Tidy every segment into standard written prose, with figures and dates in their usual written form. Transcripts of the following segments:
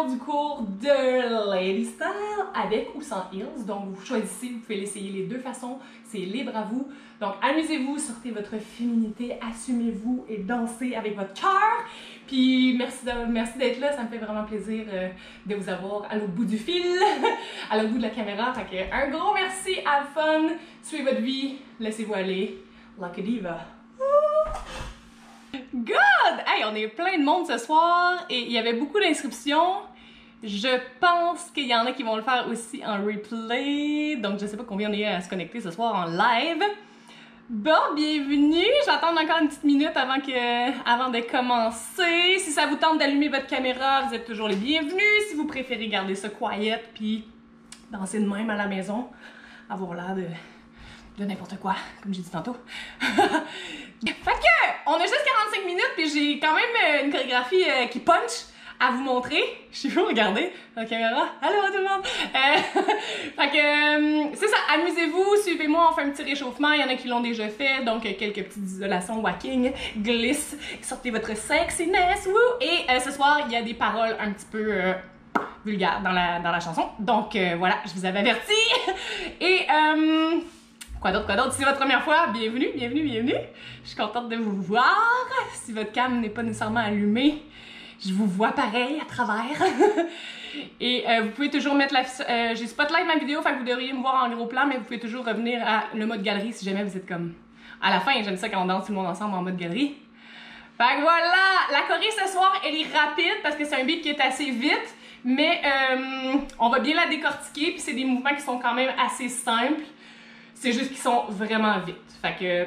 vidéo du cours de Lady Style avec ou sans heels. Donc vous choisissez, vous pouvez l'essayer les deux façons, c'est libre à vous. Donc amusez-vous, sortez votre féminité, assumez-vous et dansez avec votre cœur. Puis merci d'être là, ça me fait vraiment plaisir de vous avoir à l'autre bout du fil, à l'autre bout de la caméra. Fait que un gros merci, have fun, suivez votre vie, laissez-vous aller, like a diva. Good! Hey, on est plein de monde ce soir et il y avait beaucoup d'inscriptions. Je pense qu'il y en a qui vont le faire aussi en replay. Donc je sais pas combien on est à se connecter ce soir en live. Bon, bienvenue! J'attends encore une petite minute avant de commencer. Si ça vous tente d'allumer votre caméra, vous êtes toujours les bienvenus. Si vous préférez garder ça quiet puis danser de même à la maison, avoir l'air de n'importe quoi, comme j'ai dit tantôt. Fait que, on a juste 45 minutes puis j'ai quand même une chorégraphie qui punch à vous montrer. Je sais pas, regardez la caméra. Allô tout le monde! Fait que, c'est ça, amusez-vous, suivez-moi, on fait un petit réchauffement. Il y en a qui l'ont déjà fait, donc quelques petites isolations, walking, glisse, sortez votre sexiness, woo! Et ce soir, il y a des paroles un petit peu vulgaires dans la chanson. Donc voilà, je vous avais averti. Et quoi d'autre? Si c'est votre première fois, bienvenue. Je suis contente de vous voir. Si votre cam n'est pas nécessairement allumée, je vous vois pareil à travers. Et vous pouvez toujours mettre j'ai spotlight ma vidéo, fait que vous devriez me voir en gros plan, mais vous pouvez toujours revenir à le mode galerie si jamais vous êtes comme... À la fin, j'aime ça quand on danse tout le monde ensemble en mode galerie. Fait que voilà! La choré ce soir, elle est rapide parce que c'est un beat qui est assez vite, mais on va bien la décortiquer, puis c'est des mouvements qui sont quand même assez simples. C'est juste qu'ils sont vraiment vite. Fait que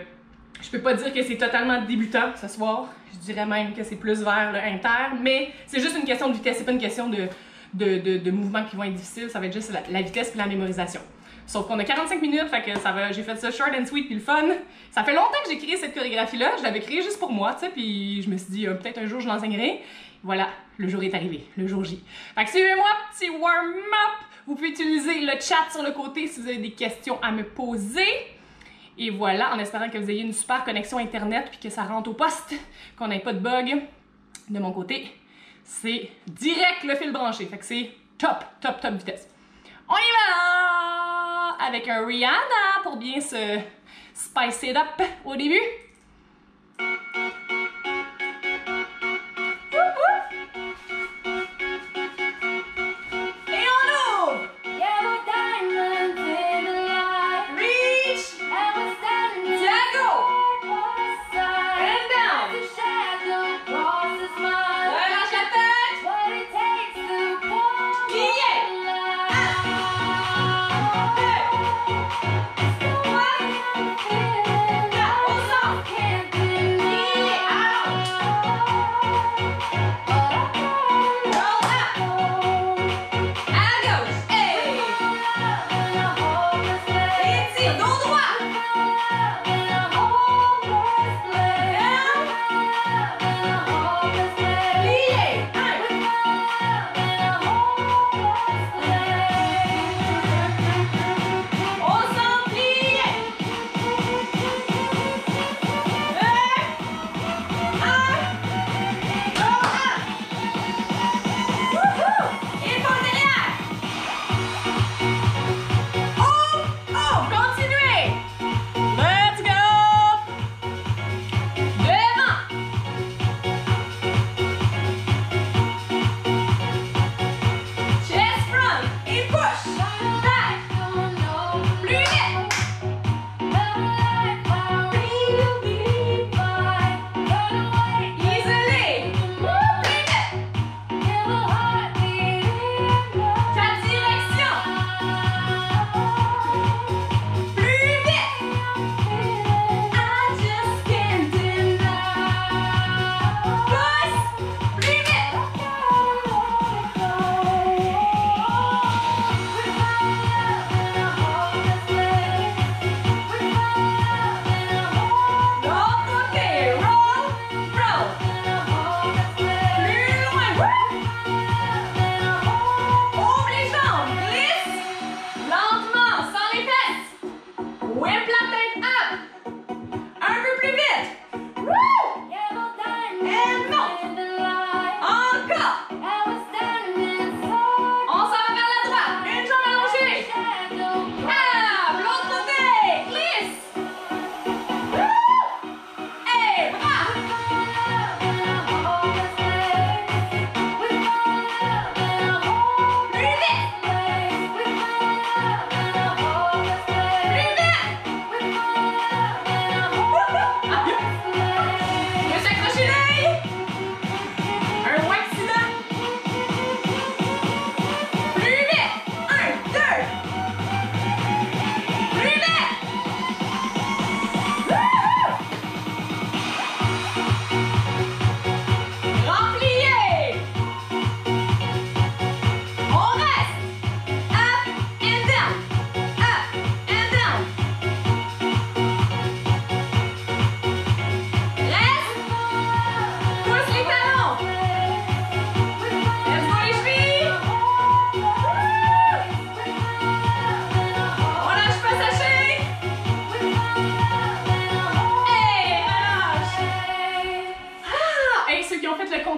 je peux pas dire que c'est totalement débutant ce soir. Je dirais même que c'est plus vers le inter, mais c'est juste une question de vitesse, c'est pas une question de mouvements qui vont être difficiles, ça va être juste la vitesse et la mémorisation. Sauf qu'on a 45 minutes, fait que j'ai fait ça short and sweet puis le fun. Ça fait longtemps que j'ai créé cette chorégraphie-là, je l'avais créée juste pour moi, tu sais, puis je me suis dit peut-être un jour je l'enseignerai. Voilà, le jour est arrivé, le jour J. Fait que suivez-moi, petit warm-up! Vous pouvez utiliser le chat sur le côté si vous avez des questions à me poser. Et voilà, en espérant que vous ayez une super connexion internet puis que ça rentre au poste, qu'on n'ait pas de bug. De mon côté, c'est direct le fil branché. Fait que c'est top vitesse. On y va! Avec un Rihanna pour bien se spice it up au début.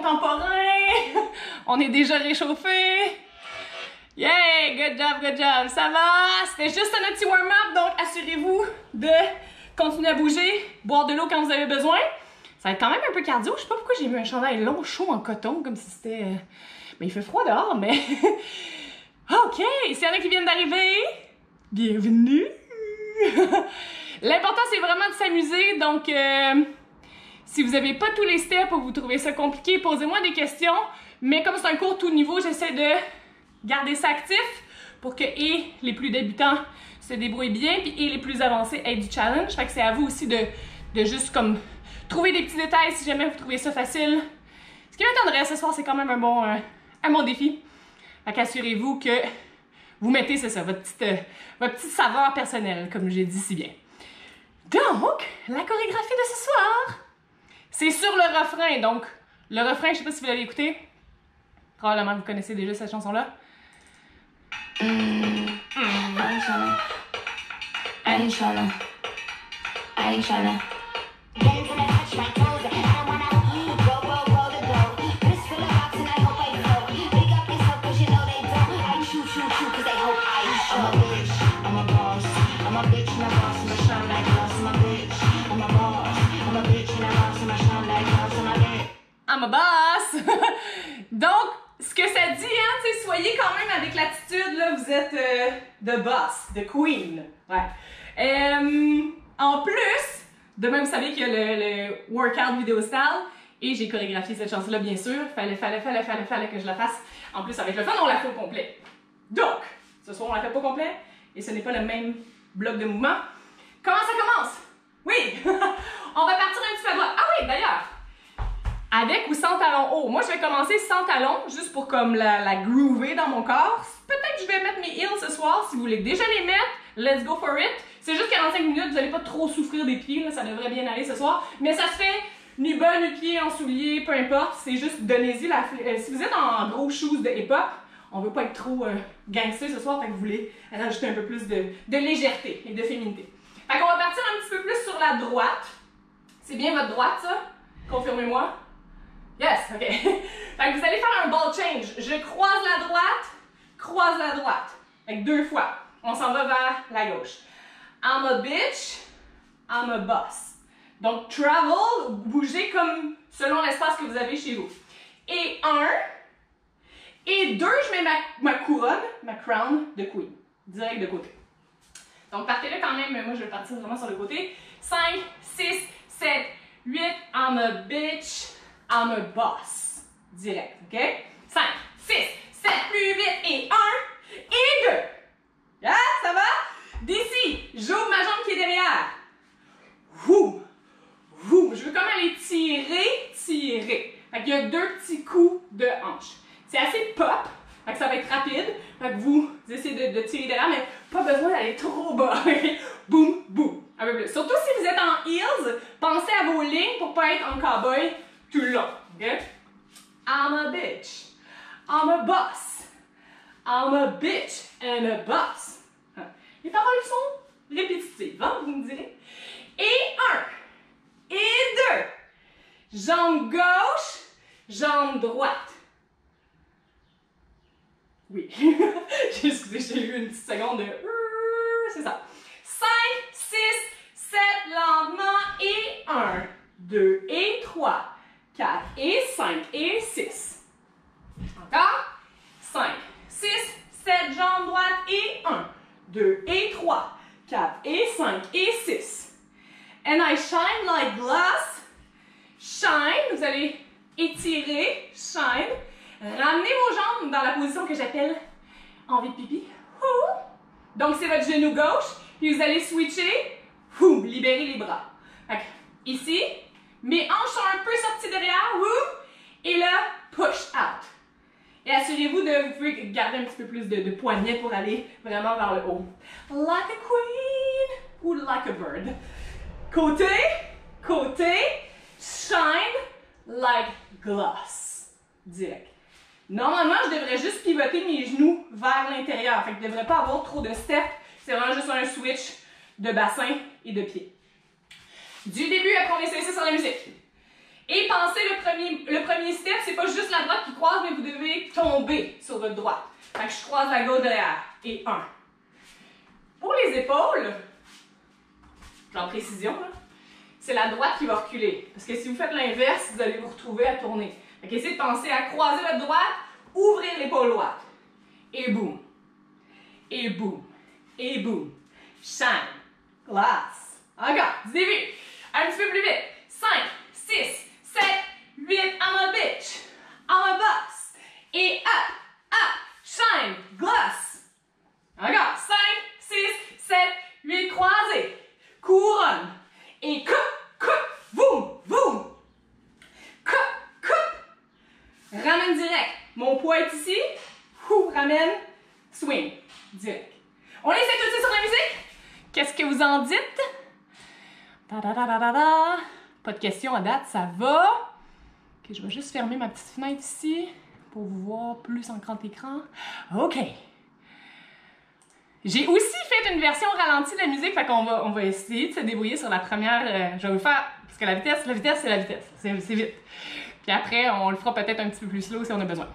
contemporain. On est déjà réchauffé. Yay! Good job, good job. Ça va? C'était juste un petit warm-up, donc assurez-vous de continuer à bouger, boire de l'eau quand vous avez besoin. Ça va être quand même un peu cardio. Je sais pas pourquoi j'ai mis un chandail long, chaud en coton, comme si c'était... Mais il fait froid dehors, mais... OK! S'il y en a qui viennent d'arriver, bienvenue! L'important, c'est vraiment de s'amuser, donc... si vous n'avez pas tous les steps ou vous trouvez ça compliqué, posez-moi des questions. Mais comme c'est un cours tout niveau, j'essaie de garder ça actif pour que et les plus débutants se débrouillent bien, puis et les plus avancés aient du challenge. Fait que c'est à vous aussi de juste comme trouver des petits détails si jamais vous trouvez ça facile. Ce qui m'étonnerait ce soir, c'est quand même un bon défi. Fait qu'assurez-vous que vous mettez, c'est ça, votre petite saveur personnelle, comme j'ai dit si bien. Donc, la chorégraphie de ce soir, c'est sur le refrain. Donc, le refrain, je sais pas si vous l'avez écouté. Probablement vous connaissez déjà cette chanson-là. I'm a boss! Donc, ce que ça dit, hein, tu sais, soyez quand même avec l'attitude, là, vous êtes the boss, the queen. Ouais. En plus, demain, vous savez qu'il y a le workout vidéo style, et j'ai chorégraphié cette chanson-là, bien sûr. Fallait que je la fasse. En plus, avec le fun, on la fait au complet. Donc, ce soir, on la fait pas au complet, et ce n'est pas le même bloc de mouvement. Comment ça commence? Oui! On va partir un petit peu à droite. Ah oui, d'ailleurs! Avec ou sans talons hauts. Moi, je vais commencer sans talons, juste pour comme la groover dans mon corps. Peut-être que je vais mettre mes heels ce soir. Si vous voulez déjà les mettre, let's go for it. C'est juste 45 minutes, vous n'allez pas trop souffrir des pieds, là, ça devrait bien aller ce soir. Mais ça se fait nu bas, nu pied, en souliers, peu importe. C'est juste donnez-y la... si vous êtes en gros shoes de hip-hop, on veut pas être trop gangster ce soir, fait que vous voulez rajouter un peu plus de légèreté et de féminité. Fait qu'on va partir un petit peu plus sur la droite. C'est bien votre droite, ça? Confirmez-moi. Yes, ok. Fait que vous allez faire un ball change. Je croise la droite. Fait que 2 fois. On s'en va vers la gauche. I'm a bitch, I'm a boss. Donc, travel, bougez comme selon l'espace que vous avez chez vous. Et 1. Et 2, je mets ma couronne, ma crown de queen. Direct de côté. Donc, partez là quand même. Moi, je vais partir vraiment sur le côté. 5, 6, 7, 8. I'm a bitch. I'm a boss. Direct, OK? 5, 6, 7, plus vite, et 1, et 2. Yeah, ça va? D'ici, j'ouvre ma jambe qui est derrière. Ouh, ouh. Je veux comme aller tirer. Fait qu'il y a 2 petits coups de hanche. C'est assez pop, fait que ça va être rapide. Fait que vous essayez de tirer derrière, mais pas besoin d'aller trop bas. Boum, boum. Un peu plus. Surtout si vous êtes en heels, pensez à vos lignes pour pas être en cowboy tout le long, ok? I'm a bitch. I'm a boss. I'm a bitch and a boss. Les paroles sont répétitives, hein, vous me direz? Et 1. Et 2. Jambe gauche, jambe droite. Oui. Excusez, j'ai eu une petite seconde de... C'est ça. 5, 6, 7, lentement, et 1, 2 et 3. 4 et 5 et 6. Encore. 5, 6, 7, jambe droite et 1, 2 et 3, 4 et 5 et 6. And I shine like glass. Shine, vous allez étirer, shine. Ramenez vos jambes dans la position que j'appelle envie de pipi. Donc c'est votre genou gauche, puis vous allez switcher, libérez les bras. Donc, ici. Mes hanches sont un peu sorties derrière, et là, push out. Et assurez-vous de, vous pouvez garder un petit peu plus de poignet pour aller vraiment vers le haut. Like a queen ou like a bird. Côté, shine like glass. Direct. Normalement, je devrais juste pivoter mes genoux vers l'intérieur. Fait que je ne devrais pas avoir trop de step. C'est vraiment juste un switch de bassin et de pied. Du début, après on est sur la musique. Et pensez, le premier step, c'est pas juste la droite qui croise, mais vous devez tomber sur votre droite. Fait que je croise la gauche derrière. Et 1. Pour les épaules, genre précision, c'est la droite qui va reculer. Parce que si vous faites l'inverse, vous allez vous retrouver à tourner. Fait qu'essayez de penser à croiser votre droite, ouvrir l'épaule droite. Et boum. Et boum. Et boum. Shine. Glass. Encore. Du début. Un petit peu plus vite. 5, 6, 7, 8. I'm a bitch. I'm a boss. Et up. Up. Shine. Glass. Encore. 5, 6, 7, 8. Croisé. Couronne. Et coupe. Coupe. Boum. Boum. Coupe. Coupe. Ramène direct. Mon poids est ici. Ramène. Swing. Direct. On essaie tout de suite sur la musique? Qu'est-ce que vous en dites? Pas de questions à date, ça va. Ok, je vais juste fermer ma petite fenêtre ici pour vous voir plus en grand écran. Ok. J'ai aussi fait une version ralentie de la musique, fait qu'on va essayer de se débrouiller sur la première. Je vais vous faire, parce que la vitesse, c'est la vitesse. C'est vite. Puis après, on le fera peut-être un petit peu plus slow si on a besoin.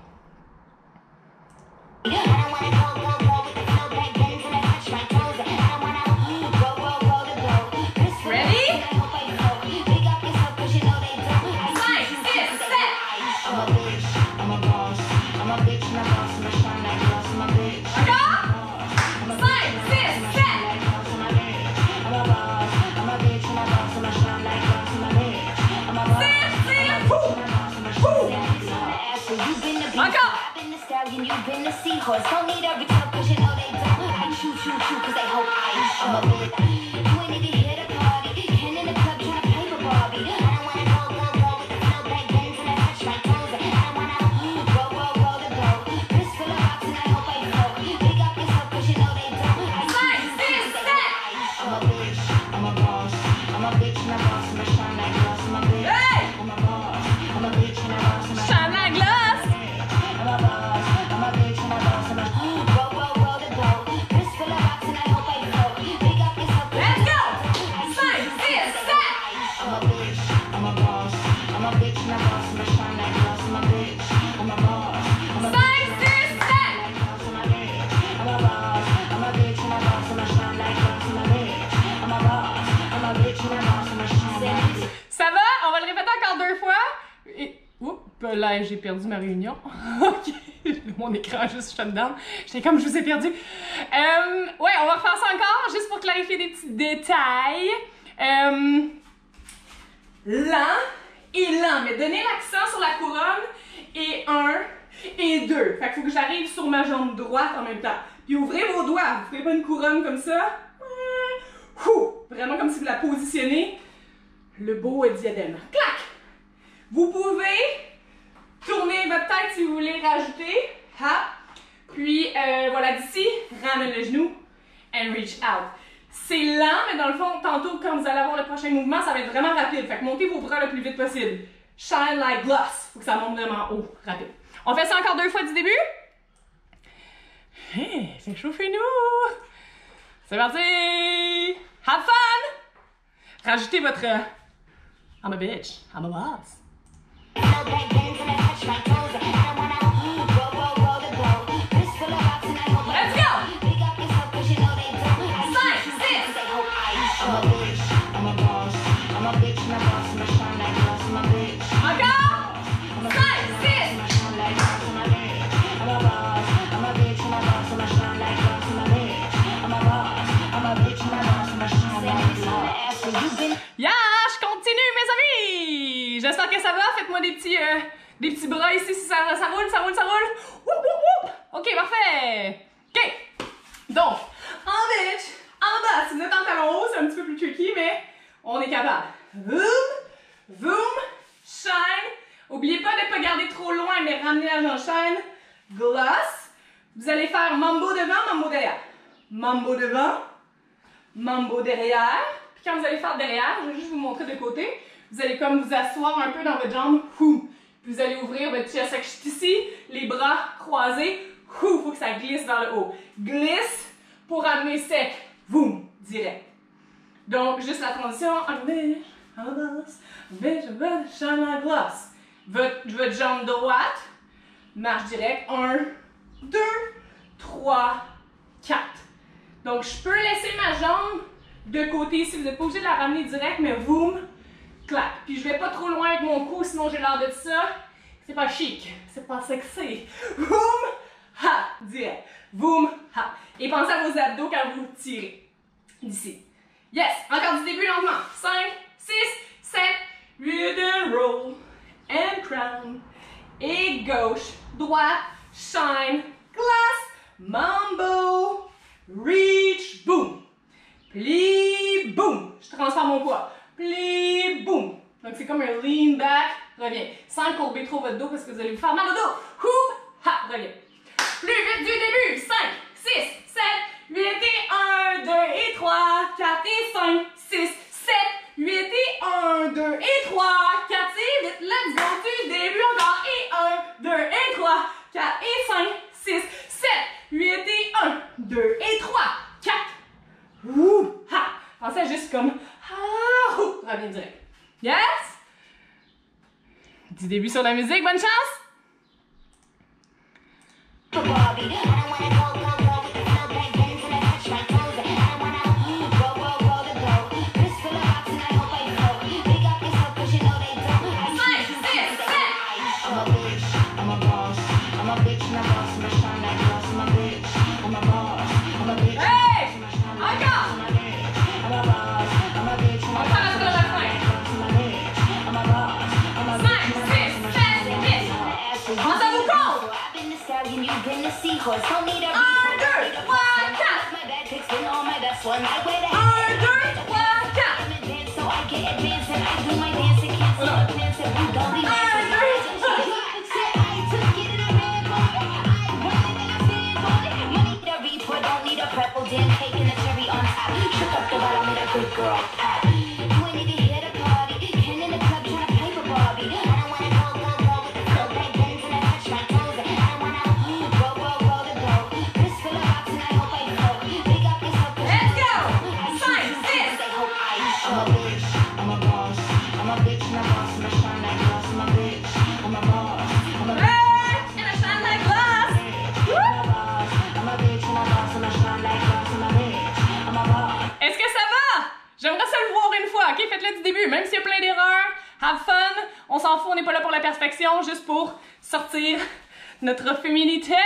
You've been the seahorse. Don't need every talk, cause you know they don't. I choo choo choo, cause they hope I'm a bitch. You ain't even here to party. Ken in the club tryna play with Barbie. I don't wanna go with the flow back then till I touch my toes. I don't wanna go to go. Wrist full of rocks and I hope I float. Big up yourself, cause you know they don't. I choo choo choo, cause they hope I'm a bitch. I'm a boss. I'm a bitch and a boss and I shine like glass. I'm a bitch. I'm a boss. I'm a bitch and a boss and I shine like glass. I'm a boss. Ça va? On va le répéter encore 2 fois. Et... Oups, là, j'ai perdu ma réunion. Ok, mon écran a juste shut down. J'étais comme, je vous ai perdu. Ouais, on va refaire ça encore, juste pour clarifier des petits détails. Lent et lent, mais donnez l'accent sur la couronne. Et 1 et 2. Fait qu'il faut que j'arrive sur ma jambe droite en même temps. Puis ouvrez vos doigts. Vous faites pas une couronne comme ça. Vraiment comme si vous la positionnez. Le beau diadème. Clac! Vous pouvez tourner votre tête si vous voulez rajouter. Ha! Puis voilà, d'ici, ramène le genou and reach out. C'est lent, mais dans le fond, tantôt, quand vous allez avoir le prochain mouvement, ça va être vraiment rapide. Fait que montez vos bras le plus vite possible. Shine like glass. Faut que ça monte vraiment haut, rapide. On fait ça encore 2 fois du début? Hey, c'est chaud chez nous! C'est parti! Have fun! Rajoutez votre I'm a bitch, I'm a boss. Let's go! 5, 6. Encore! 5, 6. Yeah, je continue mes amis! J'espère que ça va. Faites-moi des petits bras ici si ça roule, ça roule, ça roule. Woup, woup, woup. Ok, parfait. Ok. Donc, en bitch, en bas. Si vous êtes en talon haut, c'est un petit peu plus tricky, mais on est capable. Boom, boom, shine. Oubliez pas de ne pas garder trop loin, mais ramener la jambe shine. Gloss. Vous allez faire mambo devant, mambo derrière. Mambo devant, mambo derrière. Puis quand vous allez faire derrière, je vais juste vous montrer de côté. Vous allez comme vous asseoir un peu dans votre jambe. Puis vous allez ouvrir votre chest ici, les bras croisés. Il faut que ça glisse vers le haut. Glisse pour amener sec. Boum, direct. Donc, juste la transition. I'm a boss, bitch, I'm gonna shine my gloss. Votre jambe droite, marche direct, 1, 2, 3, 4. Donc, je peux laisser ma jambe de côté si vous n'êtes pas obligé de la ramener direct, mais boum, clac. Puis je vais pas trop loin avec mon cou, sinon j'ai l'air de ça. C'est pas chic, c'est pas sexy. Boum, ha, direct. Boum, ha. Et pensez à vos abdos quand vous tirez. D'ici. Yes, encore du début lentement. 5, 6, 7, 8 and roll. And crown. Et gauche, droite, shine, glass, mambo, reach, boom. Plie, boom. Je transforme mon poids. Plie, boom. Donc c'est comme un lean back, reviens. Sans courber trop votre dos parce que vous allez vous faire mal au dos. Hoop, ha, reviens. Plus vite du début. 5, 6, 7, 8 et 1, 2 et 3, 4 et 5, 6, 7, 8 et 1, 2 et 3, 4 et vite, let's go du début encore. Et 1, 2 et 3, 4 et 5, 6, 7, 8 et 1, 2 et 3, 4. Ouh, ha. Pensez à juste comme ah, ouh, reviens direct. Yes? Du début sur la musique, bonne chance! Don't need a Un, deux, trois, quatre. so I get advanced and I do my dance and cancel the plans that we don't be don't need a purple jam cake and a cherry on top. Shook up the bottom, made a good girl pop. You ain't even hit a party. Ken in the club trying to paper Barbie. I don't wanna go with the flow back then till I touch my toes. I don't wanna go the go. This full of box and I hope I flow. Big up yourself. Let's go! 5, 6. I hope I'm a bitch, I'm a boss. I'm a bitch and a boss. I'm a shine like glass. I'm a bitch, I'm a boss. I'm a bitch. And I shine like glass. Est-ce que ça va? J'aimerais ça le voir une fois, ok? Faites-le du début, même s'il y a plein d'erreurs. Have fun. On s'en fout, on n'est pas là pour la perfection, juste pour sortir notre féminité.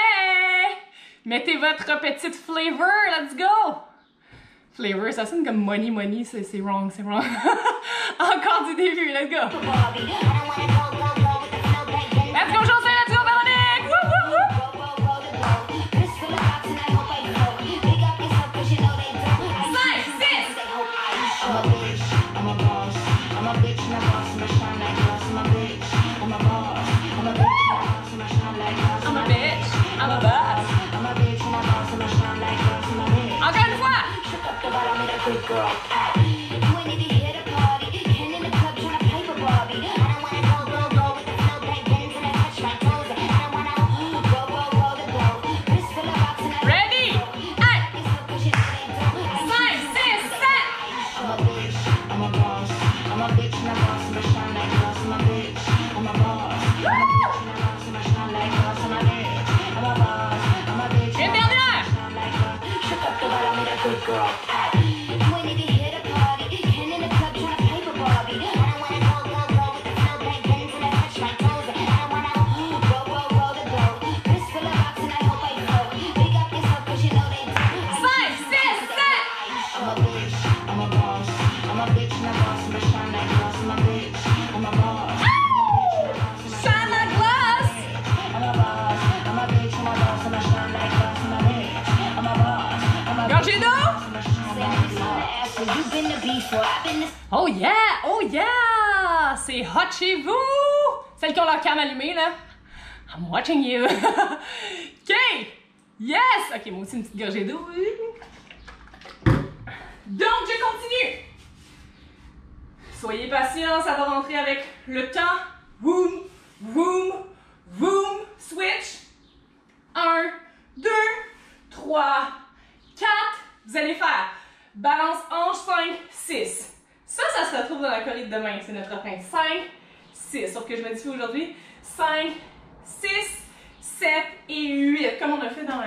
Mettez votre petite flavor, let's go! Flavor, ça sonne comme money, c'est wrong, c'est wrong. Encore du début, let's go! Let's go, José, let's go, Véronique! Woo, woo, woo! Encore une fois! Girl, you ain't even hit a party. Ken in the club trying to paper Barbie. I don't wanna go with the flow back then till I touch my toes. I don't wanna go the go. This full of box and I Ready? 5, 6, 7. I'm a bitch, I'm a boss. I'm a bitch and a boss. I'm a shine like glass. I'm a bitch, I'm a boss. I'm a bitch and a boss. I'm a shine like glass. I'm a bitch, I'm a boss. I'm a bitch. Une dernière! Shook up the bottom, made a good girl pop. You ain't even hit a party. Ken in the club trying to paper Barbie. I don't wanna go with the flow back then till I touch my toes. I don't wanna go the go. This full of box and I hope I flow. Big up yourself 'cause you know they do. 5, 6, 7. I'm a bitch, I'm a boss. I'm a bitch and a boss. I'm a shine like glass. I'm a bitch, I'm a boss. Shine like glass. I'm a boss. I'm a bitch and a boss. I'm a shine like glass. I'm a bitch, I'm a boss. I'm a Gorgée d'eau? You've been to before. I've been to Oh yeah! Oh yeah! C'est hot chez vous! Celles qui ont leur cam allumée, là. I'm watching you! OK! Yes! OK, moi aussi, une petite gorgée d'eau. Donc, je continue! Soyez patients, ça va rentrer avec le temps. Boom! Boom! Boom! Switch! 1, 2, 3, 4. Vous allez faire balance hanche 5, 6, Ça se retrouve dans la choré de demain. C'est notre refrain. 5, 6. Sauf que je modifie aujourd'hui. 5, 6, 7 et 8. Comme on a fait dans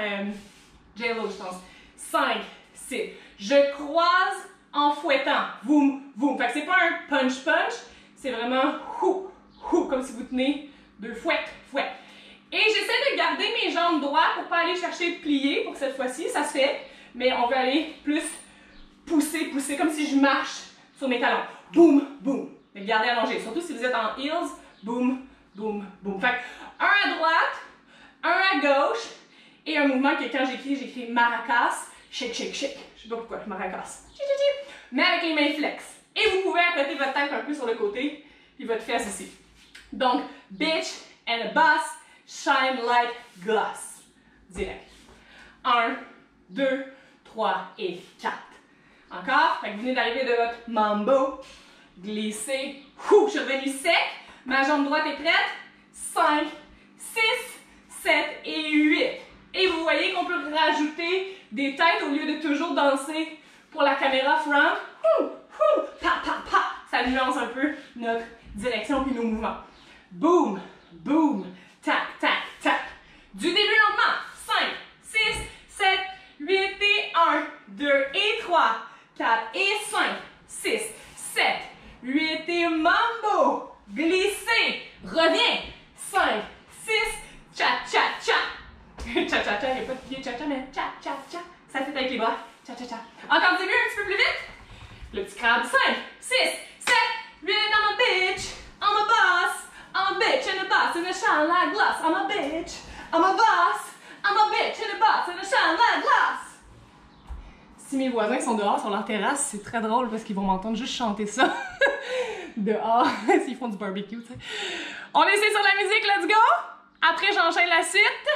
J-Lo, je pense. 5, 6. Je croise en fouettant. Boum, boum. Fait que c'est pas un punch-punch. C'est vraiment hou, hou, comme si vous tenez 2 fouettes, fouettes. Et j'essaie de garder mes jambes droites pour pas aller chercher plier pour cette fois-ci. Ça se fait. Mais on veut aller plus pousser, pousser, comme si je marche sur mes talons. Boum, boum. Mais gardez allongé. Surtout si vous êtes en heels. Boum, boum, boum. Fait que un à droite, un à gauche. Et un mouvement que quand j'écris maracas. Shake, shake, shake. Je sais pas pourquoi, maracas. Mais avec les mains flex. Et vous pouvez accoter votre tête un peu sur le côté. Puis votre fesse ici. Donc, bitch and a boss shine like glass. Direct. 1, 2, 3 et 4. Encore. Fait que vous venez d'arriver de votre mambo. Glissez. Ouh, je suis revenue sec. Ma jambe droite est prête. 5, 6, 7 et 8. Et vous voyez qu'on peut rajouter des têtes au lieu de toujours danser pour la caméra front. Ouh, ouh, pa, pa, pa. Ça nuance un peu notre direction puis nos mouvements. Boom, boom, tac, tac, tac. Du début lentement. 5, 6, 7, 8 et 1, 2 et 3, 4 et 5, 6, 7, 8 et mambo. Glissez. Reviens. 5, 6, cha, cha, cha. Cha, cha, cha. Il n'y a pas de pied cha, cha, mais cha, cha, cha. Ça fait avec les bras. Cha, cha, cha. Encore du début, un petit peu plus vite. Le petit crabe. 5, 6, 7, 8, I'm a bitch. I'm a boss. I'm a bitch and a boss and a shine like glass. I'm a bitch. I'm a boss. I'm a bitch and a boss and a shine like glass. Si mes voisins sont dehors sur leur terrasse, c'est très drôle parce qu'ils vont m'entendre juste chanter ça dehors s'ils font du barbecue, tu sais. On essaie sur la musique, let's go! Après, j'enchaîne la suite.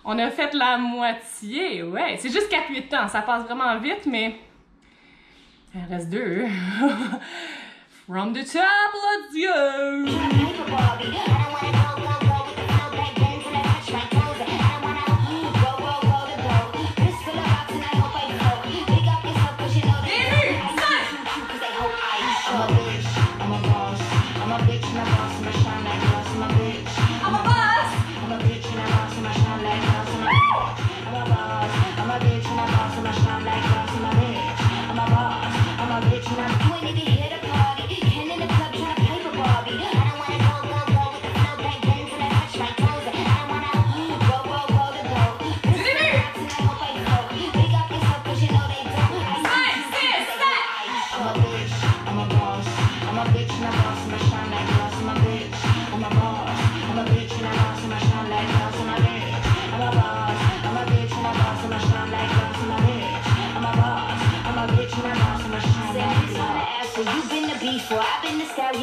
On a fait la moitié, ouais. C'est juste 4-8 temps, ça passe vraiment vite, mais il en reste 2. From the top, let's go!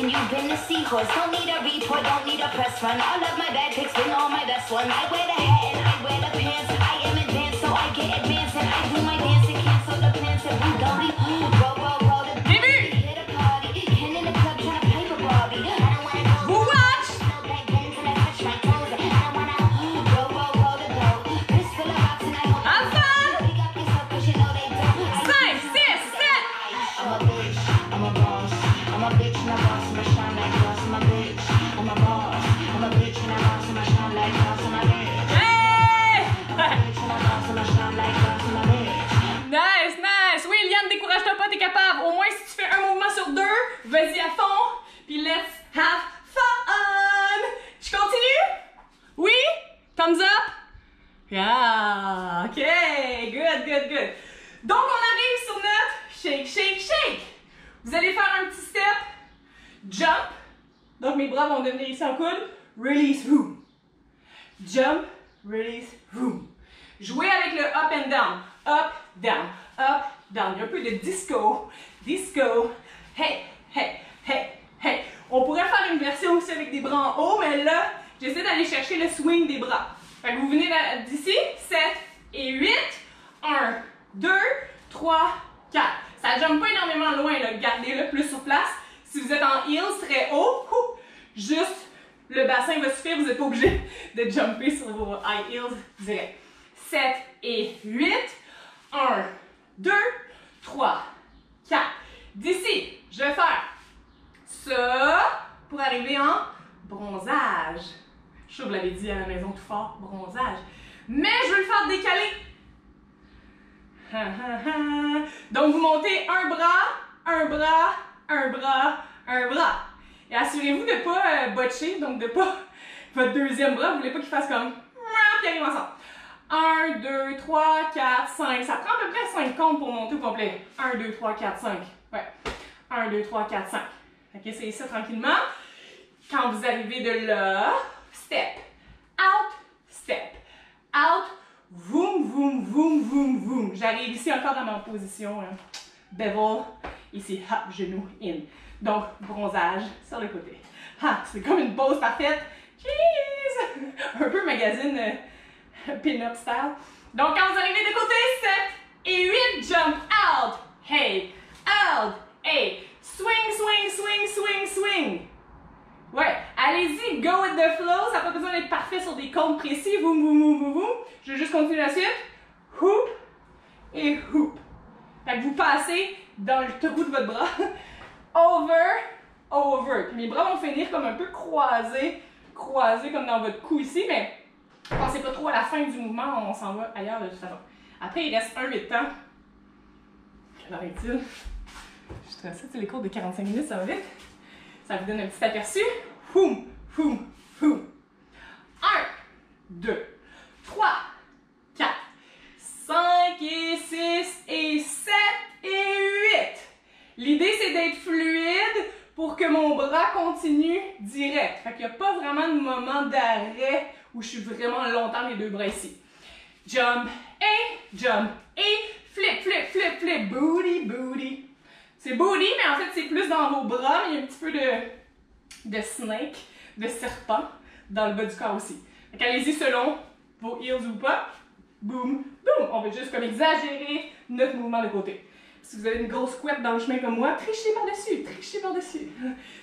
You've been the seahorse, don't need a report, don't need a press run. All of my bad pics been all my best ones. I wear the hat and I wear the pants. I am advanced, so I get advanced and I do my dance and cancel the plans that we don't need. Roll, roll, roll the beat. Hit a party, Ken in the club trying to pipe a Barbie. I don't wanna go watch. No back bends and I touch my toes. I don't wanna roll, roll, roll the dough. This full of rocks and I hope I'm fun. Pick up yourself 'cause you know they don't. 5, 6, 7. I'm a bitch, I'm a boss, I'm a bitch and a boss and I shine like glass. I'm a bitch, I'm a boss, I'm a bitch and a boss and I shine like glass. I'm a bitch. Hey! I'm a bitch and a boss and I shine like glass. I'm a bitch. Nice, nice. Oui, Liane, décourage-toi pas, t'es capable. Au moins, si tu fais un mouvement sur 2, vas-y à fond. Puis let's have fun. Je continue? Oui? Thumbs up? Yeah. OK. Good, good, good. Donc, on arrive sur notre shake, shake, shake. Vous allez faire un petit step. Jump. Donc, mes bras vont devenir ici en coude. Release, boom. Jump, release, boom. Jouez avec le up and down. Up, down, up, down. Il y a un peu de disco. Disco. Hey, hey, hey, hey. On pourrait faire une version aussi avec des bras en haut, mais là, j'essaie d'aller chercher le swing des bras. Fait que vous venez d'ici. 7 et 8. 1, 2, 3, 4. Ça jump pas énormément loin, là. Gardez-le plus sur place. Si vous êtes en heels, très haut, juste le bassin va suffire. Vous n'êtes pas obligé de jumper sur vos high heels direct. 7 et 8. 1, 2, 3, 4. D'ici, je Je vais faire ça pour arriver en bronzage. Je suis sûre que vous l'avez dit à la maison tout fort, bronzage. Mais je veux le faire décaler. Donc vous montez un bras, un bras, un bras, un bras. Et assurez-vous de ne pas botcher, donc de pas votre deuxième bras, vous voulez pas qu'il fasse comme puis arrive ensemble. 1, 2, 3, 4, 5. Ça prend à peu près 5 comptes pour monter au complet. 1, 2, 3, 4, 5. Ouais. 1, 2, 3, 4, 5. Ok, essayez ça tranquillement. Quand vous arrivez de là, step, out, voum, voum, voum, voum, voum. J'arrive ici encore dans ma position. Hein. Bevel, ici, hop, genou, in. Donc, bronzage sur le côté. Ah, c'est comme une pose parfaite. Cheese! Un peu magazine pin-up style. Donc, quand vous arrivez de côté, 7 et 8, jump out. Hey, out, hey. Swing, swing, swing, swing, swing. Ouais, allez-y, go with the flow. Ça n'a pas besoin d'être parfait sur des comptes précis. Voum, voum, voum, voum, voum. Je vais juste continuer la suite. Hoop et hoop. Fait que vous passez dans le trou de votre bras. Over, over. Puis mes bras vont finir comme un peu croisés comme dans votre cou ici, mais pensez pas trop à la fin du mouvement, on s'en va ailleurs de toute façon. Après, il reste un 8 temps. Quelle heure est-il? Je trouve ça, les cours de 45 minutes, ça va vite. Ça vous donne un petit aperçu. Foum, foum, foum. 1, 2, 3, 4, 5 et 6 et 7 et 8. L'idée, c'est d'être fluide pour que mon bras continue direct. Fait qu'il n'y a pas vraiment de moment d'arrêt où je suis vraiment longtemps les deux bras ici. Jump et flip, flip, flip, flip, booty, booty. C'est booty, mais en fait, c'est plus dans vos bras, mais il y a un petit peu de snake, de serpent dans le bas du corps aussi. Fait qu'allez-y selon vos heels ou pas. Boum, boum. On va juste comme exagérer notre mouvement de côté. Si vous avez une grosse couette dans le chemin comme moi, trichez par-dessus, trichez par-dessus.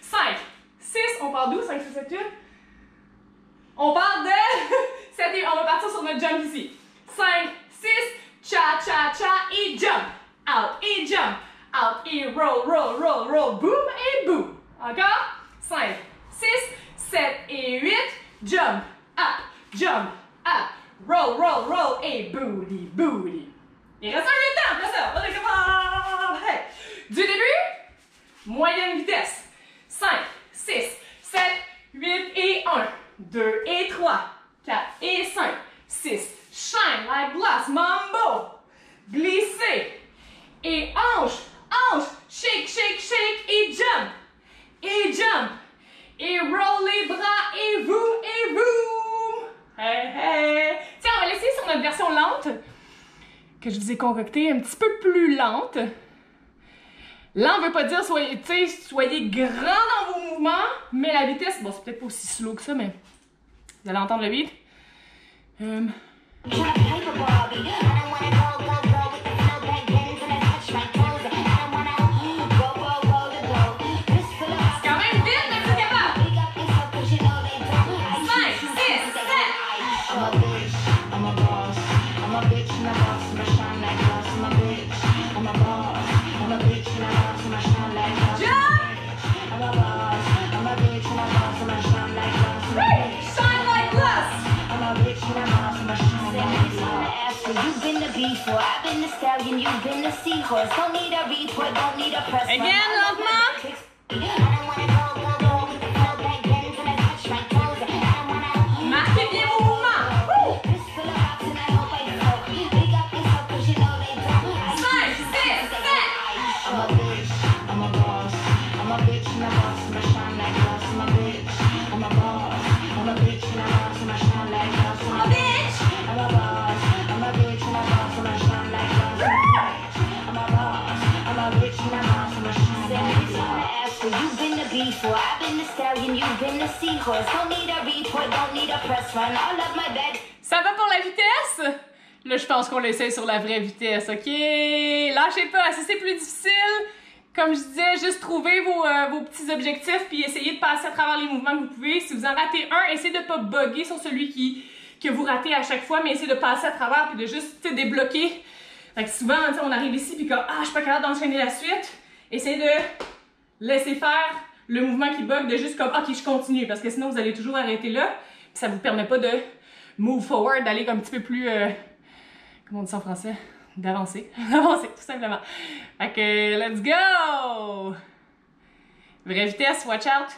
5, 6, on part d'où? 5, 6, 7, 8? On part de 7 et on va partir sur notre jump ici. 5, 6, cha, cha, cha et jump. Out et jump. Out et roll, roll, roll, roll. Boom et boom. Encore? 5, 6, 7 et 8. Jump, up, roll, roll, roll et booty, booty. Il reste un 8 temps, ça. On recommence. Hey. Du début, moyenne vitesse. 5, 6, 7, 8 et 1. 2 et 3. 4 et 5. 6. Shine like glass, mambo. Glisser. Et hanche, hanche. Shake, shake, shake et jump. Et jump. Et roll les bras et boom. Hey, hey. Tiens, on va laisser sur notre version lente que je vous ai concoctée, un petit peu plus lente. Lent ne veut pas dire soyez grand dans vos mouvements, mais la vitesse, bon, c'est peut-être pas aussi slow que ça, mais vous allez entendre le beat. Again, lentement. Marquez bien vos mouvements. 5, 6, 7. Ça va pour la vitesse? Là, je pense qu'on l'essaie sur la vraie vitesse, ok? Lâchez pas, si c'est plus difficile, comme je disais, juste trouvez vos petits objectifs puis essayez de passer à travers les mouvements que vous pouvez. Si vous en ratez un, essayez de pas bugger sur celui que vous ratez à chaque fois, mais essayez de passer à travers puis de juste débloquer. Fait que souvent, on arrive ici puis comme « Ah, je suis pas capable d'enchaîner la suite », essayez de laissez faire le mouvement qui bug de juste comme ok, je continue, parce que sinon vous allez toujours arrêter là, puis ça vous permet pas de move forward, d'aller un petit peu plus, comment on dit ça en français? D'avancer. Avancer, tout simplement. Fait que, let's go! Vraie vitesse, watch out!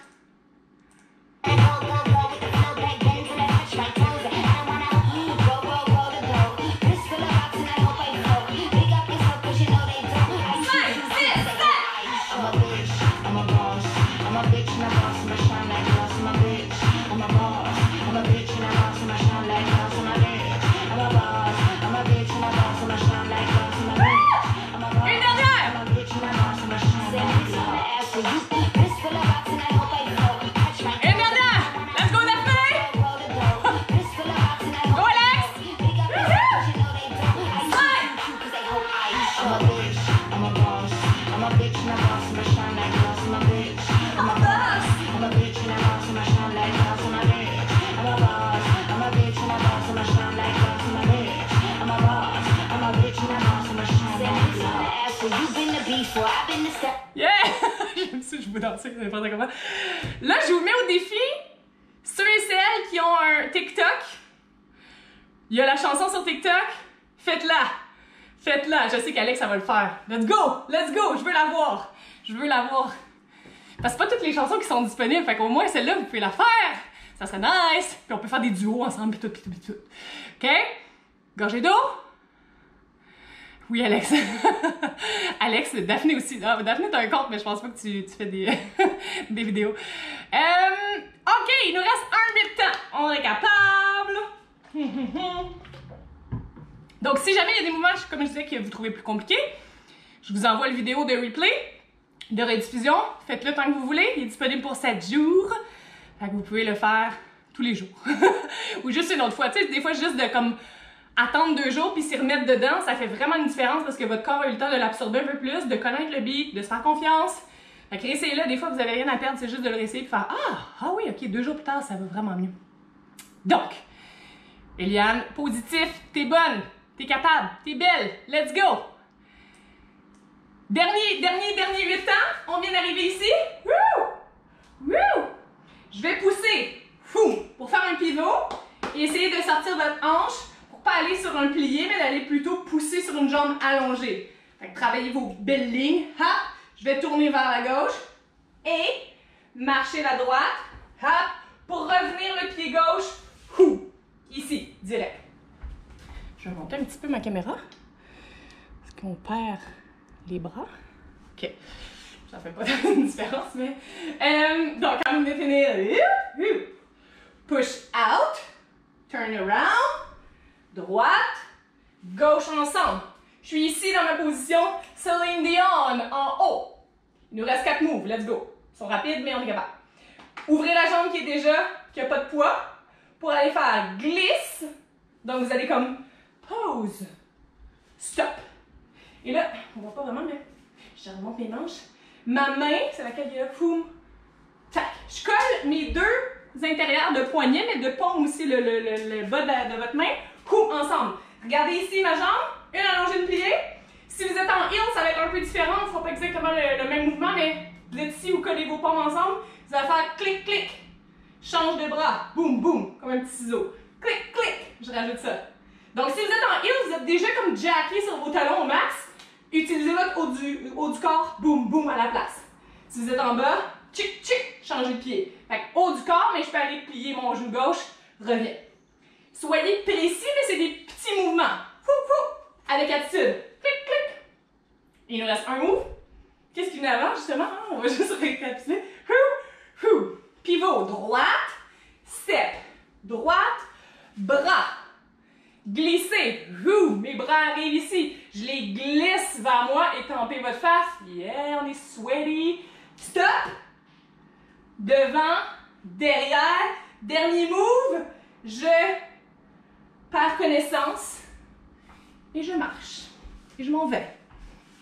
Yeah! J'aime ça, je veux danser, n'importe comment. Là, je vous mets au défi, ceux et celles qui ont un TikTok, il y a la chanson sur TikTok, faites-la! Faites-la! Je sais qu'Alex, ça va le faire. Let's go! Let's go! Je veux la voir! Je veux la voir. Parce que c'est pas toutes les chansons qui sont disponibles, fait qu'au moins celle-là, vous pouvez la faire! Ça serait nice! Puis on peut faire des duos ensemble, pis tout, pis tout, pis tout. OK? Gorgée d'eau? Oui, Alex. Alex, Daphné aussi. Ah, Daphné, t'as un compte, mais je pense pas que tu fais des, des vidéos. OK, il nous reste un 8 temps. On est capable. Donc, si jamais il y a des mouvements, comme je disais, que vous trouvez plus compliqués, je vous envoie le vidéo de replay, de rediffusion. Faites-le tant que vous voulez. Il est disponible pour 7 jours. Fait que vous pouvez le faire tous les jours. Ou juste une autre fois. Tu sais, des fois, juste de comme attendre 2 jours puis s'y remettre dedans, ça fait vraiment une différence parce que votre corps a eu le temps de l'absorber un peu plus, de connaître le beat, de se faire confiance. Fait que réessayez-le, des fois vous avez rien à perdre, c'est juste de le réessayer et faire ah oui, ok, 2 jours plus tard, ça va vraiment mieux. Donc, Eliane, positif, t'es bonne, t'es capable, t'es belle, let's go! Dernier 8 temps, on vient d'arriver ici. Wouh! Wouh! Je vais pousser, pour faire un pivot et essayer de sortir votre hanche. Pas aller sur un plié, mais d'aller plutôt pousser sur une jambe allongée. Fait que travaillez vos belles lignes. Hop, je vais tourner vers la gauche et marcher la droite. Hop, pour revenir le pied gauche. Ici, direct. Je vais monter un petit peu ma caméra. Parce qu'on perd les bras. OK. Ça fait pas de différence, mais... donc, quand vous définir... Push out. Turn around. Droite, gauche ensemble. Je suis ici dans ma position Céline Dion en haut. Il nous reste 4 moves, let's go. Ils sont rapides, mais on est capable. Ouvrez la jambe qui a pas de poids pour aller faire glisse. Donc vous allez comme pause, stop. Et là, on voit pas vraiment, mais je remonte mes manches. Ma main, c'est laquelle il y a, poum, tac. Je colle mes 2 intérieurs de poignet, mais de paume aussi le bas de votre main. Ensemble. Regardez ici ma jambe, une allongée, une pliée. Si vous êtes en heel, ça va être un peu différent, ce ne sera pas exactement le même mouvement, mais vous êtes ici, vous collez vos paumes ensemble, vous allez faire clic, clic. Change de bras, boum, boum, comme un petit ciseau. Clic, clic, je rajoute ça. Donc si vous êtes en heel, vous êtes déjà comme jacké sur vos talons au max, utilisez votre haut du corps, boum, boum à la place. Si vous êtes en bas, tchic, tchic, changez de pied. Fait que haut du corps, mais je peux aller plier mon genou gauche, reviens. Soyez précis, mais c'est des petits mouvements. Avec attitude. Clic, clic. Il nous reste un move. Qu'est-ce qui vient avant, justement? On va juste récapituler. Pivot, droite, step. Droite, bras. Glisser. Mes bras arrivent ici. Je les glisse vers moi et tampez votre face. Yeah, on est sweaty. Stop. Devant, derrière. Dernier move. Je perds connaissance et je marche. Et je m'en vais.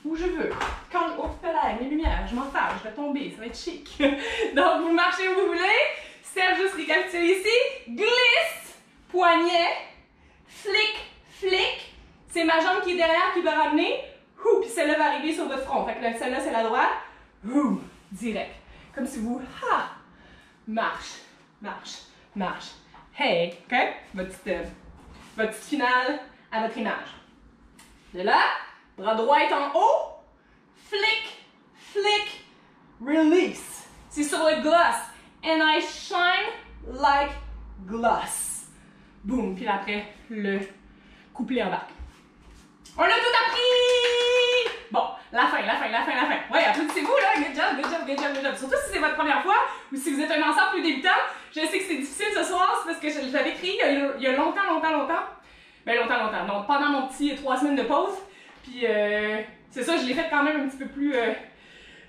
Où je veux. Quand je ouvre les lumières, je m'en fâche, je vais tomber, ça va être chic. Donc vous marchez où vous voulez. Step, juste récapituler ici. Glisse, poignet, flic, flic. C'est ma jambe qui est derrière qui va ramener. Puis celle-là va arriver sur votre front. Fait que celle-là, c'est la droite. direct. Comme si vous, marche, marche, marche. Hey, OK? Votre petite finale à votre image. De là, bras droit est en haut. Flick, flick, release. C'est sur le gloss. And I shine like gloss. Boum. Puis après, le couplet en bas. On a tout appris! Bon, la fin. Ouais, applaudissez-vous, là. Good job. Surtout si c'est votre première fois ou si vous êtes un danseur plus débutant. Je sais que c'est difficile ce soir, c'est parce que je l'avais écrit il y a longtemps. Ben, longtemps. Donc, pendant mon petit 3 semaines de pause. Puis, c'est ça, je l'ai fait quand même un petit peu plus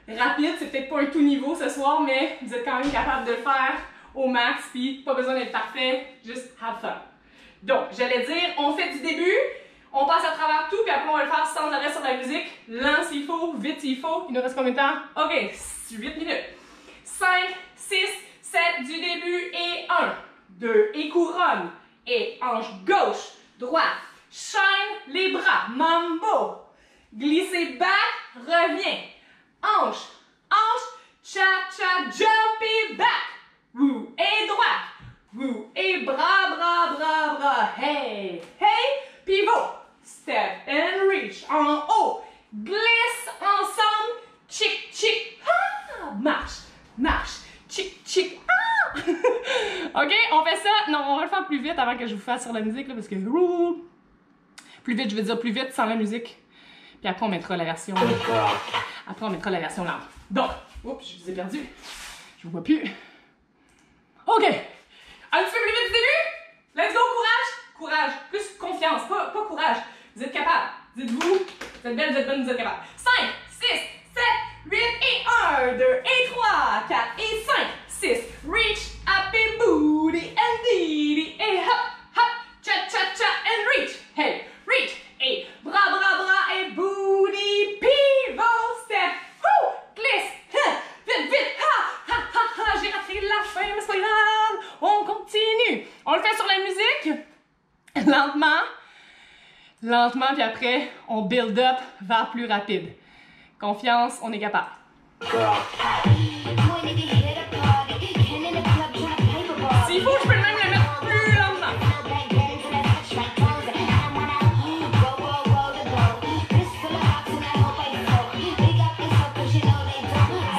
rapide. C'est peut-être pas un tout niveau ce soir, mais vous êtes quand même capable de le faire au max. Puis, pas besoin d'être parfait, juste have fun. Donc, j'allais dire, on fait du début. On passe à travers tout, puis après on va le faire sans arrêt sur la musique. Lent s'il faut, vite s'il faut. Il nous reste combien de temps? OK, 8 minutes. 5, 6, 7 du début et 1, 2 et couronne. Et hanche gauche, droite. Shine les bras, mambo. Glissez back, reviens. Hanche, cha-cha, jumpy back. Woo, et droite. Woo, et bras. Hey, pivot. Step and reach. En haut. Glisse ensemble. Chick. Marche. Chick. OK, on fait ça. Non, on va le faire plus vite avant que je vous fasse sur la musique, là, parce que... Plus vite, je veux dire plus vite sans la musique. Puis après, on mettra la version... lente. Donc, oups, je vous ai perdu. Je vous vois plus. OK. Un petit peu plus vite du début. Let's go, courage. Plus confiance, pas courage. Vous êtes capable. Dites-vous, vous êtes belle, vous êtes bonne, vous êtes capable. 5, 6, 7, 8 et 1, 2 et 3, 4 et 5, 6. Reach, happy booty and diddy. Et hop, cha-cha-cha and reach. Hey, reach. Et bras et booty. Pivot, step. Glisse. Vite. J'ai raté la fin, mais c'est pas grave. On continue. On le fait sur la musique. Lentement, puis après, on build up vers plus rapide. Confiance, on est capable. S'il faut, je peux même le mettre plus lentement.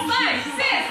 5, 6,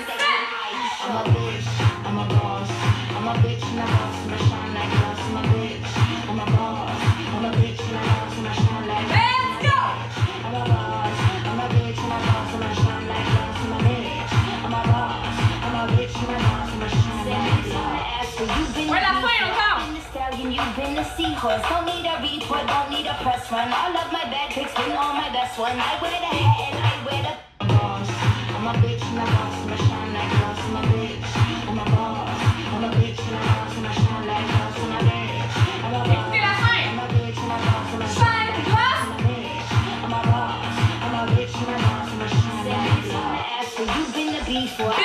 Seahorse, don't need a report, don't need a press run. All of my bad pics, bring all my best one. I wear the hat and I wear the boss. I'm a bitch and a boss, and I shine like glass. I'm a bitch, I'm a boss. I'm a bitch and a boss, and I shine like glass. I'm a bitch, I'm a boss. I'm a bitch and a boss, and I shine like glass. I'm a bitch, I'm a boss. I'm a bitch and a boss, and I shine like glass. So you've been the before.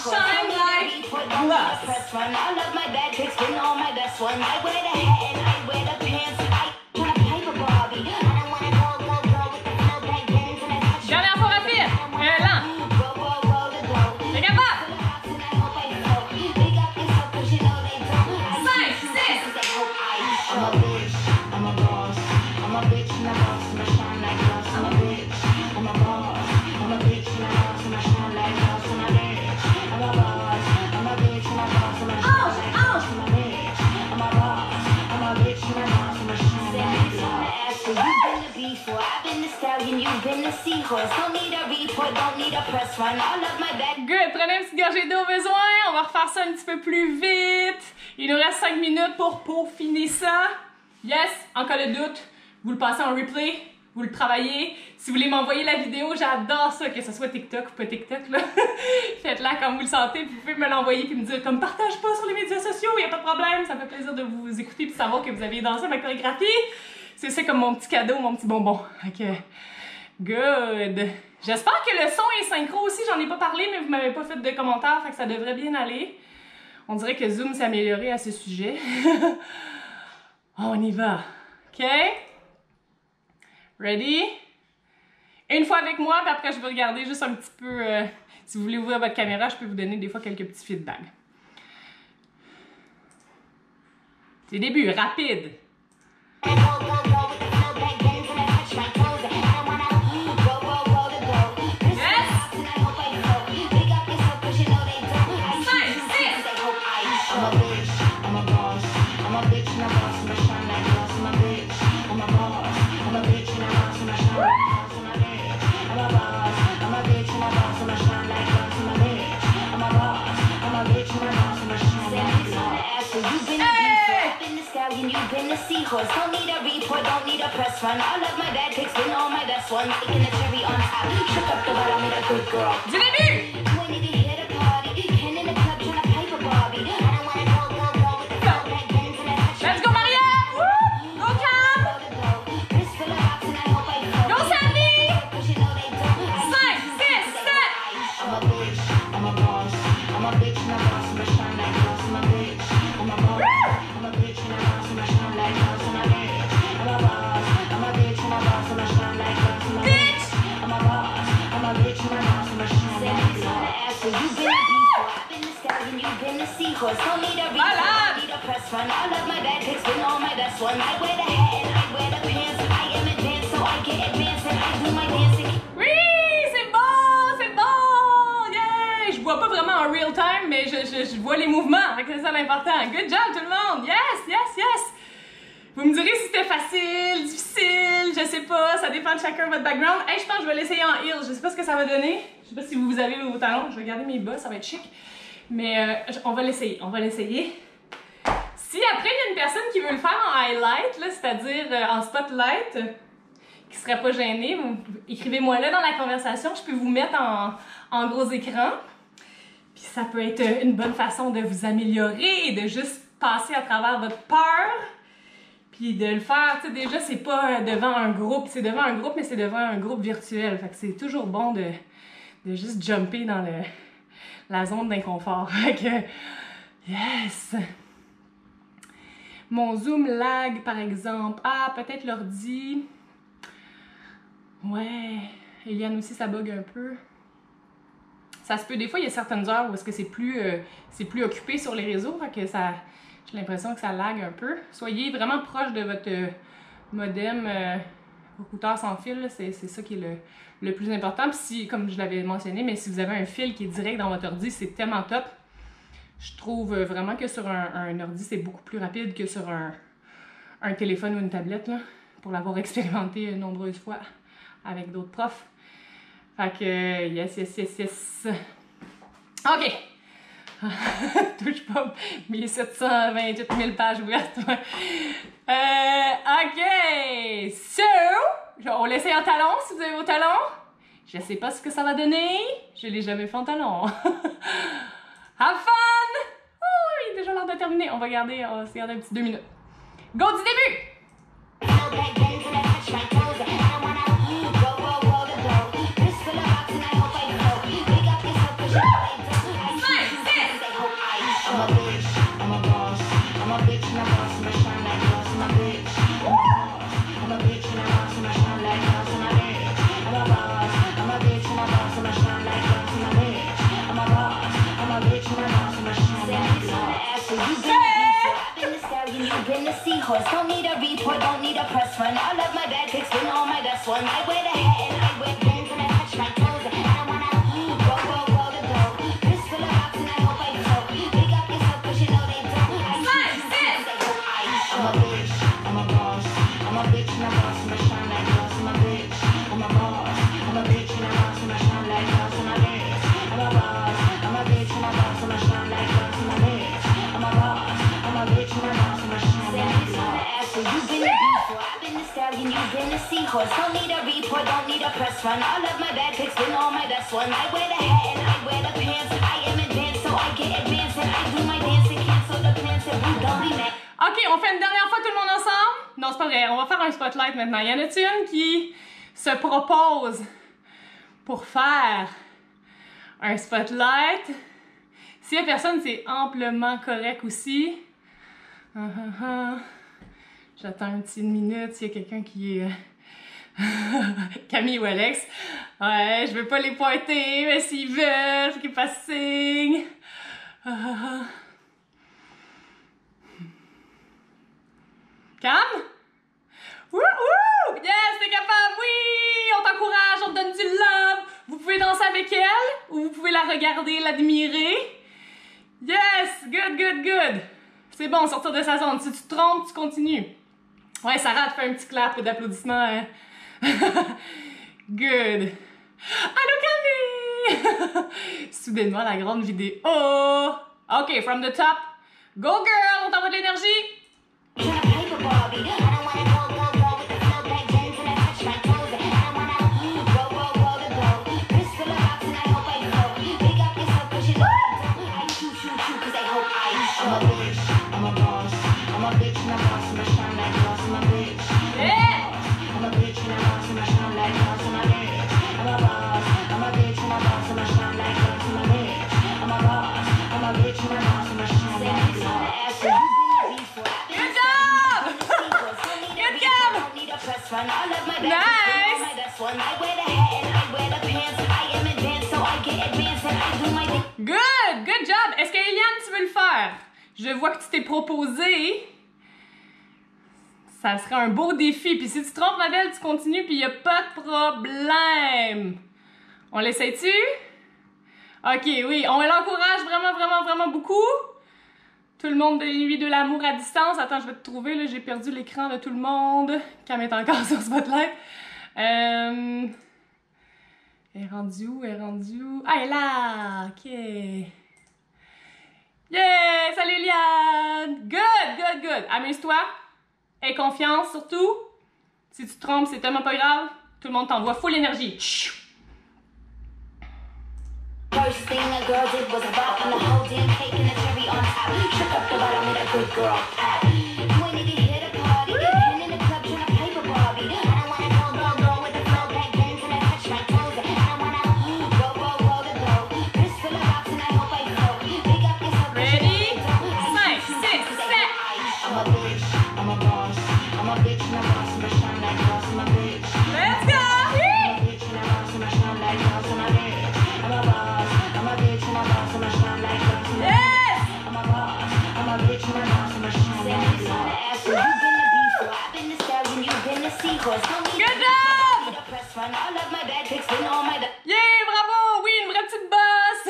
Shine like glass. All of my bad pics, bring all my best one. I wear the hat and I wear the pants. I tryna paper Barbie. I don't wanna go with the flow back then. Dernière fois rapide. Lent. T'es capable. 5, 6. I'm a bitch, I'm a boss. I'm a bitch and a boss, and I shine like glass. I'm a bitch, I'm a boss. I'm a bitch and a boss, and I shine like glass. I'm a bitch, I'm a boss. I'm a bitch and a boss, and I shine like glass. I'm a bitch, I'm a boss. I'm a bitch and a boss, and I shine like glass. You've been the before, I've been the stallion, you've been the seahorse. Don't need a report, don't need a press run. All of my bad. Good, prenez une petite gorgée d'eau au besoin. On va refaire ça un petit peu plus vite. Il nous reste 5 minutes pour peaufiner ça. Yes, en cas de doute, vous le passez en replay, vous le travaillez. Si vous voulez m'envoyer la vidéo, j'adore ça, que ce soit TikTok ou pas TikTok, là. Faites-la comme vous le sentez, puis vous pouvez me l'envoyer puis me dire comme partage pas sur les médias sociaux, il n'y a pas de problème, ça me fait plaisir de vous écouter puis savoir que vous avez dansé ma chorégraphie. C'est ça comme mon petit cadeau, mon petit bonbon. Ok, good. J'espère que le son est synchro aussi, j'en ai pas parlé, mais vous m'avez pas fait de commentaires, fait que ça devrait bien aller. On dirait que Zoom s'est amélioré à ce sujet. On y va. OK? Ready? une fois avec moi, puis après je vais regarder juste un petit peu. Si vous voulez ouvrir votre caméra, je peux vous donner des fois quelques petits feedbacks. C'est le début, rapide. Seahorse, don't need a report, don't need a press run. All of my bad pics been all my best ones. Taking the cherry on top, shook up the bottom with a good girl. Du début! You ain't need to hit a party. Ken in the club trying to pipe a Barbie. I don't wanna go with the flow back bends and I touch. Let's go, Maria! Woo! Go, Cam! This full of rocks and I hope I flow. Go, Sandy! Cause you know they don't. 5, 6, 7! I'm a bitch, I'm a boss. I'm a bitch and a boss and I shine like glass. I'm a bitch, I'm a boss. I'm a bitch and a boss and I shine like glass. I'm a bitch, I'm a boss. I'm a bitch and a boss and I shine like glass. I'm a bitch, I'm a boss. I'm a bitch and a boss and I shine like glass. You've been a before, I've been the stallion, you've been the seahorse. Don't need a report, don't need a press run. All of my bad pics been all my best ones. I wear the hat and I wear the pants. I am advanced so I can advance and I do my dancing. Oui, c'est bon, c'est bon! Yeah! Je vois pas vraiment en real time, mais je vois les mouvements, fait que c'est ça l'important. Good job tout le monde! Yes, yes, yes! Vous me direz si c'était facile, difficile, je sais pas, ça dépend de chacun votre background. Hey, je pense que je vais l'essayer en heel, je sais pas ce que ça va donner. Je sais pas si vous avez vos talons, je vais garder mes bas, ça va être chic. Mais on va l'essayer, on va l'essayer. Si après il y a une personne qui veut le faire en highlight, c'est-à-dire en spotlight, qui serait pas gêné, écrivez-moi là dans la conversation, je peux vous mettre en gros écran. Puis ça peut être une bonne façon de vous améliorer et de juste passer à travers votre peur. Puis de le faire, tu sais, déjà c'est pas devant un groupe, c'est devant un groupe, mais c'est devant un groupe virtuel. Fait que c'est toujours bon de juste jumper dans la zone d'inconfort. Fait que, yes! Mon Zoom lag, par exemple. Ah, peut-être l'ordi. Ouais. Eliane aussi, ça bug un peu. Ça se peut, des fois, il y a certaines heures où est-ce que c'est plus occupé sur les réseaux. Fait que ça... J'ai l'impression que ça lag un peu. Soyez vraiment proche de votre modem routeur sans fil, c'est ça qui est le plus important. Puis si, comme je l'avais mentionné, mais si vous avez un fil qui est direct dans votre ordi, c'est tellement top. Je trouve vraiment que sur un ordi, c'est beaucoup plus rapide que sur un téléphone ou une tablette, là, pour l'avoir expérimenté de nombreuses fois avec d'autres profs. Fait que, yes, yes, yes, yes. OK! Touche pas mes 728 000 pages ouvertes. OK! So, on l'essaye en talons si vous avez vos talons. Je sais pas ce que ça va donner. Je l'ai jamais fait en talons. Have fun! Oh, il est déjà l'heure de terminer. On va se garder un petit 2 minutes. Go du début! Seahorse, don't need a report, don't need a press run. All of my bad pics been all my best ones. I wear the hat and I wear pins and I touch my toes. And I wanna go to go. This full of rocks and I hope I float. Big up yourself cause you know they don't. I'm a bitch, I'm a boss. I'm a bitch and a boss and I shine like glass. I'm a bitch, I'm a boss. I'm a bitch and a boss and I shine like glass. I'm a bitch, I'm a boss. I'm a bitch and a boss and I shine like glass. I'm a bitch, I'm a boss. I'm a bitch and a boss and I shine like glass. You've been a before, I've been the stallion, you've been the seahorse. Don't need a report, don't need a press run. All of my bad pics been all my best ones. I wear the hat and I wear the pants. I am advanced so I can advance and I do my dance and cancel the plans that we don't be mad. OK, on fait une dernière fois tout le monde ensemble? Non, c'est pas vrai. On va faire un spotlight maintenant. Y en a-t-il une qui se propose pour faire un spotlight? S'il y a personne, c'est amplement correct aussi. J'attends une petite minute s'il y a quelqu'un qui est Camille ou Alex. Ouais, je veux pas les pointer, mais s'ils veulent, faut qu'ils fassent signe. Cam? Wouhou! Yes, t'es capable, oui! On t'encourage, on te donne du love. Vous pouvez danser avec elle ou vous pouvez la regarder, l'admirer. Yes! Good, good, good! C'est bon, sortir de sa zone. Si tu te trompes, tu continues. Ouais, Sarah, te fait un petit clap d'applaudissements. Hein? Good! Allô, Camille! Soudainement, la grande vidéo. Oh! OK, from the top. Go, girl! On t'envoie de l'énergie. Good! Good job! Est-ce que Eliane, tu veux le faire? Je vois que tu t'es proposé. Ça serait un beau défi. Puis si tu te trompes, ma belle, tu continues, puis il n'y a pas de problème. On l'essaie-tu? OK, oui. On l'encourage vraiment, vraiment, vraiment beaucoup. Tout le monde de lui de l'amour à distance. Attends, je vais te trouver, là. J'ai perdu l'écran de tout le monde. Cam est encore sur Spotlight. Elle est rendue où? Elle est rendue où? Ah, elle est là! OK. Yeah! Salut, Liane! Good, good, good. Amuse-toi. Aie confiance, surtout. Si tu te trompes, c'est tellement pas grave. Tout le monde t'envoie full énergie. First thing a girl did was a bop on the whole damn cake and the cherry on top. Shook up the bottom with a good girl. You ain't need to hit a party. Get in the club trying to play with Barbie. I don't wanna go with the flow back then till I touch my toes. I don't wanna go to go. Wrist full of rocks and I hope I float. Big up yourself. Ready? 5, 6, 7. I'm a bitch, I'm a boss. I'm a bitch and a boss and I shine like boss. I'm a bitch. Let's go! I'm a bitch and a boss and I shine like boss. I'm a bitch. I'm a boss. I'm a bitch and a boss and I shine like boss. Yes! I'm a boss. I'm a bitch and a boss and I shine like boss. You've been the beast, I've been the stallion, you've been the seahorse. Good job! Press run, I love my bad pics, been all my. Yeah, bravo! Oui, une vraie petite bosse!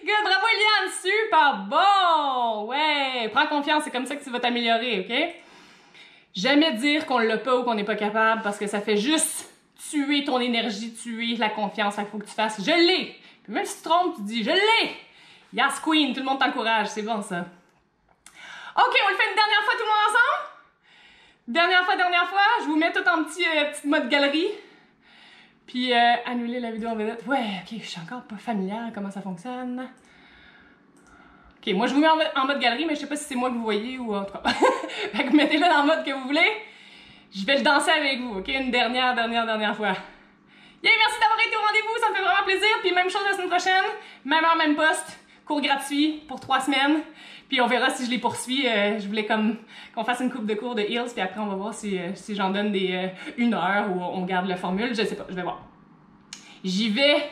Good, bravo Eliane! Super bon! Ouais! Prends confiance, c'est comme ça que tu vas t'améliorer, OK? Jamais dire qu'on l'a pas ou qu'on n'est pas capable parce que ça fait juste tuer ton énergie, tuer la confiance. Il faut que tu fasses « Je l'ai! » Puis même si tu te trompes, tu dis « Je l'ai! » Yes, queen! Tout le monde t'encourage. C'est bon, ça. OK, on le fait une dernière fois, tout le monde ensemble? Dernière fois. Je vous mets tout en petit mode galerie. Puis, annuler la vidéo en vedette. Ouais, OK, je suis encore pas familière comment ça fonctionne. OK, moi, je vous mets en mode galerie, mais je sais pas si c'est moi que vous voyez ou autre. Fait que mettez-le dans le mode que vous voulez. Je vais le danser avec vous, OK? Une dernière fois. Yeah, merci d'avoir été au rendez-vous, ça me fait vraiment plaisir. Puis même chose la semaine prochaine, même heure, même poste, cours gratuit pour 3 semaines. Puis on verra si je les poursuis. Je voulais comme qu'on fasse une coupe de cours de Heels, puis après on va voir si j'en donne des 1 heure ou on garde la formule. Je sais pas, je vais voir. J'y vais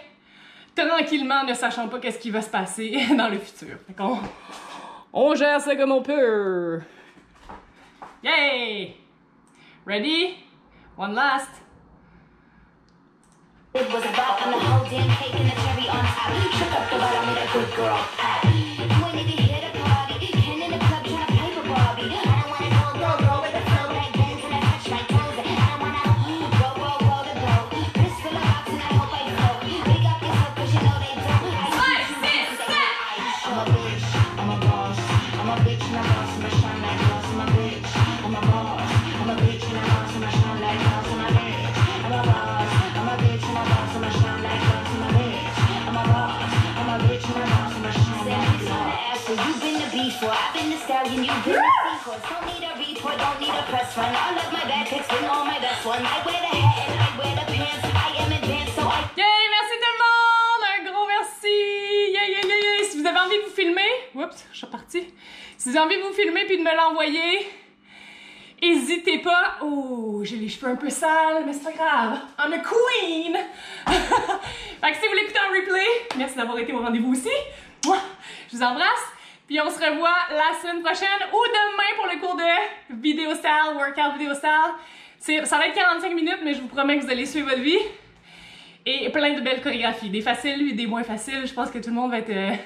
tranquillement, ne sachant pas qu'est-ce qui va se passer dans le futur. Fait qu'on on gère ça comme on peut. Yay! Ready? One last. It was a bop on the whole damn cake and the cherry on top. Shook up the bottom with a good girl. You ain't need to hit a party. Ken in the club trying to play with Barbie. I don't wanna go with the flow back then till I touch my toes. I don't wanna go to go. Wrist full of rocks and I hope I float. Big up yourself 'cause you know they don't. I'm a bitch, I'm a boss. I'm a bitch and a boss and I shine like boss. I'm a bitch, I'm a boss. I'm a bitch and a boss and I shine like boss. I'm a bitch, I'm a boss. I'm a bitch and a boss and I shine like boss. I'm a bitch, I'm a boss. I'm a bitch and a boss and I shine like boss. You've been the beast, I've been the stallion, you've been the seahorse. Don't need a report, don't need a press run. I love my bad pics, been all my best ones. I wear the hat and I wear the pants. I am advanced, so I. Yay, merci tout le monde! Un gros merci! Yeah! Si vous avez envie de vous filmer, oups, je suis repartie. Si vous avez envie de vous filmer puis de me l'envoyer, Hésitez pas. Oh, j'ai les cheveux un peu sales, mais c'est pas grave. I'm a queen! Fait que si vous voulez écouter en replay, merci d'avoir été au rendez-vous aussi. Moi, je vous embrasse. Puis on se revoit la semaine prochaine ou demain pour le cours de vidéo style, workout vidéo style. Ça va être 45 minutes, mais je vous promets que vous allez suivre votre vie. Et plein de belles chorégraphies. Des faciles et des moins faciles. Je pense que tout le monde va être...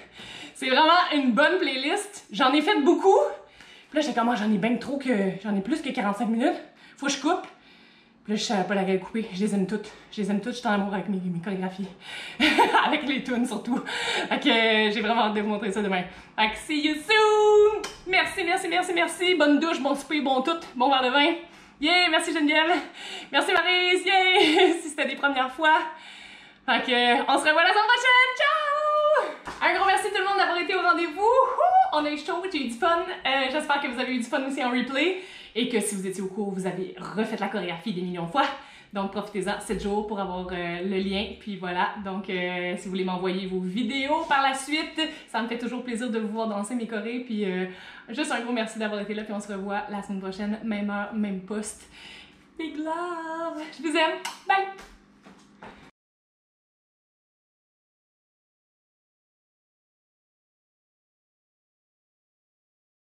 C'est vraiment une bonne playlist. J'en ai fait beaucoup. Puis là, j'étais comme, j'en ai bien trop que... J'en ai plus que 45 minutes. Faut que je coupe. Puis là, je savais pas laquelle couper. Je les aime toutes. Je les aime toutes. Je suis en amour avec mes chorégraphies. Avec les tunes, surtout. Fait que j'ai vraiment hâte de vous montrer ça demain. Fait que see you soon! Merci, merci, merci, merci. Bonne douche, bon souper, bon tout. Bon verre de vin. Yeah! Merci Geneviève. Merci Maryse. Yeah! Si c'était des premières fois. Fait que, on se revoit la semaine prochaine. Ciao! Un gros merci tout le monde d'avoir été au rendez-vous. On a eu chaud, j'ai eu du fun. J'espère que vous avez eu du fun aussi en replay. Et que si vous étiez au cours, vous avez refait la chorégraphie des millions de fois. Donc profitez-en 7 jours pour avoir le lien. Puis voilà, donc si vous voulez m'envoyer vos vidéos par la suite, ça me fait toujours plaisir de vous voir danser mes chorés. Puis juste un gros merci d'avoir été là. Puis on se revoit la semaine prochaine, même heure, même poste. Big love! Je vous aime!